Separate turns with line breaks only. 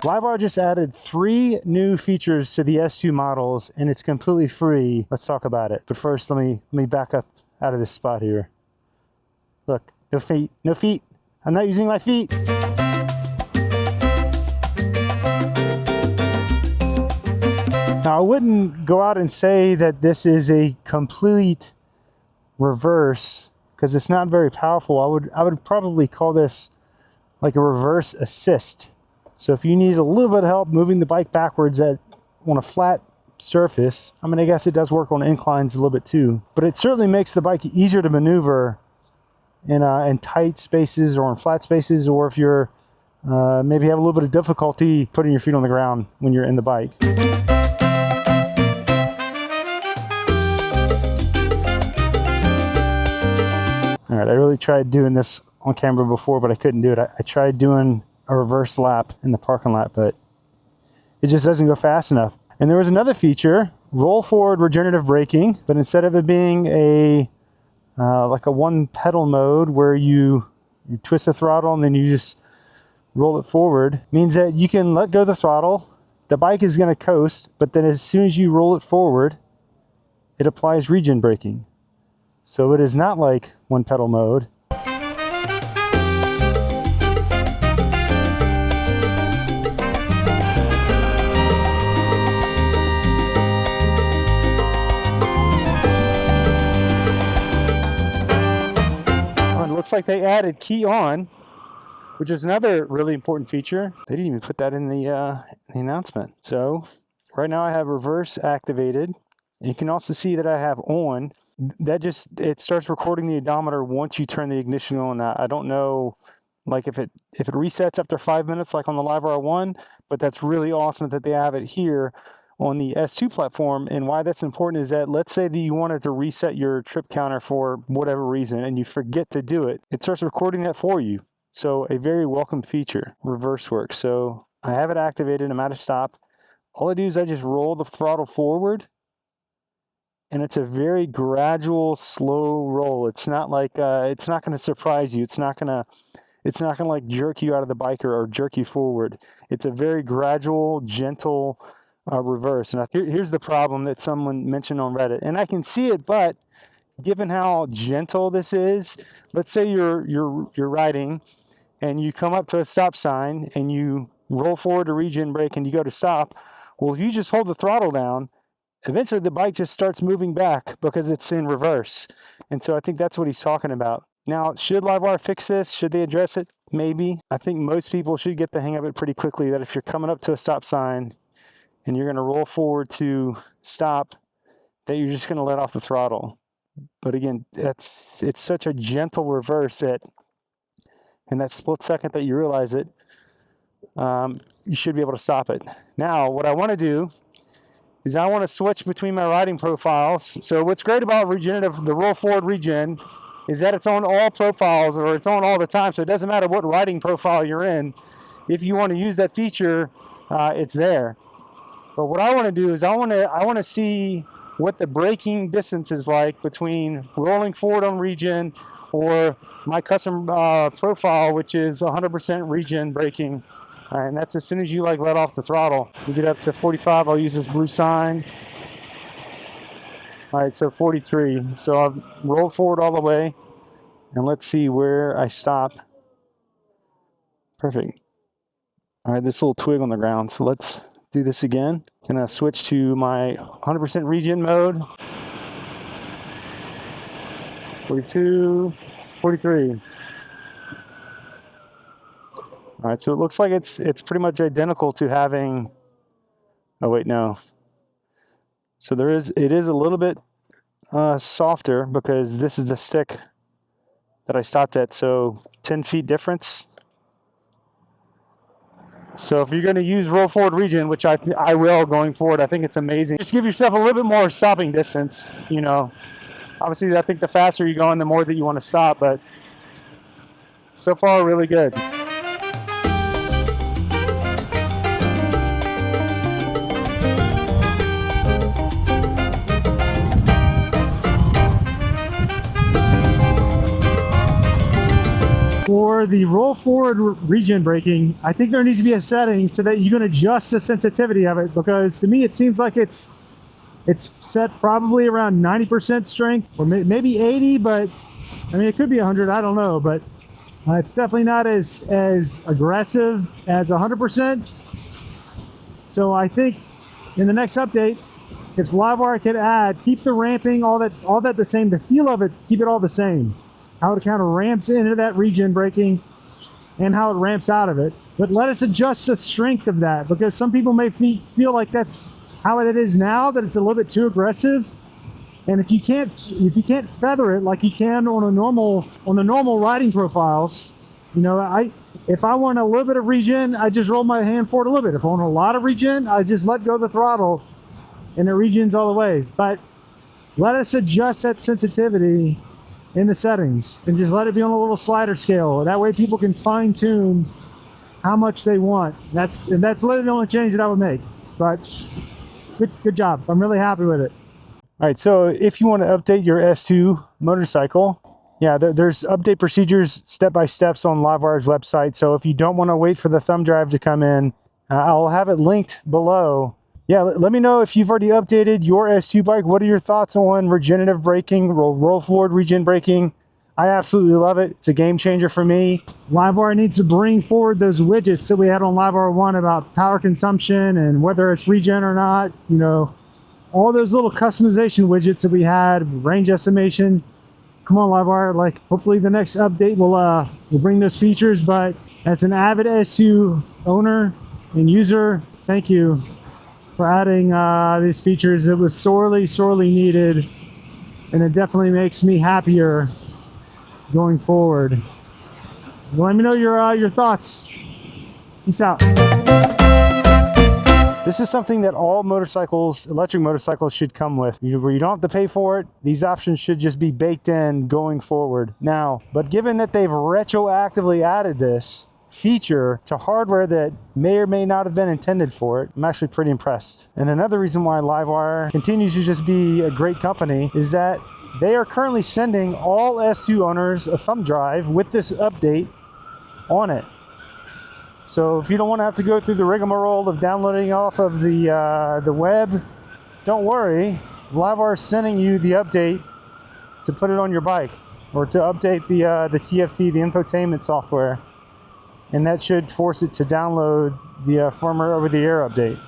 LiveWire just added 3 new features to the S2 models, and it's completely free. Let's talk about it. But first, let me back up out of this spot here. Look, no feet, no feet. I'm not using my feet. Now, I wouldn't go out and say that this is a complete reverse because it's not very powerful. I would probably call this like a reverse assist. So if you need a little bit of help moving the bike backwards on a flat surface, I mean, I guess it does work on inclines a little bit too, but it certainly makes the bike easier to maneuver in tight spaces or in flat spaces, or if you're maybe have a little bit of difficulty putting your feet on the ground when you're in the bike. All right, I really tried doing this on camera before, but I couldn't do it. I tried doing a reverse lap in the parking lot, but it just doesn't go fast enough. And there was another feature, roll forward regenerative braking, but instead of it being a like a one pedal mode where you twist the throttle and then you just roll it forward, means that you can let go of the throttle, the bike is going to coast, but then as soon as you roll it forward, it applies regen braking. So it is not like one pedal mode. Looks like they added key on, which is another really important feature. They didn't even put that in the announcement. So right now I have reverse activated. And you can also see that I have on. That it starts recording the odometer once you turn the ignition on. I don't know, like if it resets after 5 minutes, like on the LiveWire 1, but that's really awesome that they have it here on the S2 platform. And why that's important is that, let's say that you wanted to reset your trip counter for whatever reason and you forget to do it, it starts recording that for you. So a very welcome feature, reverse work. So I have it activated, I'm at a stop. All I do is I just roll the throttle forward, and it's a very gradual, slow roll. It's not like it's not going to surprise you. It's not going to like jerk you out of the bike or jerk you forward. It's a very gradual, gentle reverse. And here's the problem that someone mentioned on Reddit, and I can see it, but given how gentle this is, let's say you're riding and you come up to a stop sign and you roll forward to regen brake and you go to stop. Well, if you just hold the throttle down, eventually the bike just starts moving back because it's in reverse. And so I think that's what he's talking about. Now, should LiveWire fix this? Should they address it? Maybe. I think most people should get the hang of it pretty quickly, that if you're coming up to a stop sign and you're going to roll forward to stop, that you're just going to let off the throttle. But again, it's such a gentle reverse that in that split second that you realize it, you should be able to stop it. Now, what I want to do is I want to switch between my riding profiles. So what's great about Regenerative, the roll forward regen, is that it's on all profiles, or it's on all the time. So it doesn't matter what riding profile you're in. If you want to use that feature, it's there. But what I want to do is I want to see what the braking distance is like between rolling forward on regen or my custom profile, which is 100% regen braking. And that's as soon as you let off the throttle. You get up to 45, I'll use this blue sign. All right, so 43. So I've rolled forward all the way, and let's see where I stop. Perfect. All right, this little twig on the ground. So let's do this again. Gonna switch to my 100% regen mode. 42, 43. All right, so it looks like it's pretty much identical to having, oh wait, no. So it is a little bit softer because this is the stick that I stopped at, so 10 feet difference. So if you're going to use roll forward regen, which I will going forward, I think it's amazing. Just give yourself a little bit more stopping distance, you know. Obviously, I think the faster you go, the more that you want to stop, but so far, really good. for the roll forward regen braking, I think there needs to be a setting so that you can adjust the sensitivity of it, because to me it seems like it's set probably around 90% strength, or maybe 80, but I mean, it could be 100, I don't know, but it's definitely not as aggressive as 100%. So I think in the next update, if LiveWire could keep the ramping, all that the same, the feel of it, keep it all the same. How it kind of ramps into that regen braking and how it ramps out of it. But let us adjust the strength of that, because some people may feel like that's how it is now, that it's a little bit too aggressive. And if you can't feather it like you can on the normal riding profiles, you know, if I want a little bit of regen, I just roll my hand forward a little bit. If I want a lot of regen, I just let go of the throttle and it regens all the way. But let us adjust that sensitivity in the settings and just let it be on a little slider scale. That way people can fine tune how much they want. That's literally the only change that I would make. But good job. I'm really happy with it. All right, so if you want to update your S2 motorcycle, yeah, there's update procedures, step-by-steps on LiveWire's website. So if you don't want to wait for the thumb drive to come in, I'll have it linked below. Yeah, let me know if you've already updated your S2 bike. What are your thoughts on regenerative braking, roll forward regen braking? I absolutely love it. It's a game changer for me. LiveWire needs to bring forward those widgets that we had on LiveWire 1 about power consumption and whether it's regen or not. You know, all those little customization widgets that we had, range estimation. Come on, LiveWire, like hopefully the next update will bring those features. But as an avid S2 owner and user, thank you for adding these features. It was sorely needed, and it definitely makes me happier going forward. Let me know your thoughts. Peace out. This is something that all motorcycles, electric motorcycles, should come with, where you don't have to pay for it. These options should just be baked in going forward. Now, but given that they've retroactively added this feature to hardware that may or may not have been intended for it, I'm actually pretty impressed. And another reason why LiveWire continues to just be a great company is that they are currently sending all S2 owners a thumb drive with this update on it. So if you don't want to have to go through the rigmarole of downloading off of the web, don't worry. LiveWire is sending you the update to put it on your bike, or to update the TFT, the infotainment software, and that should force it to download the firmware over-the-air update.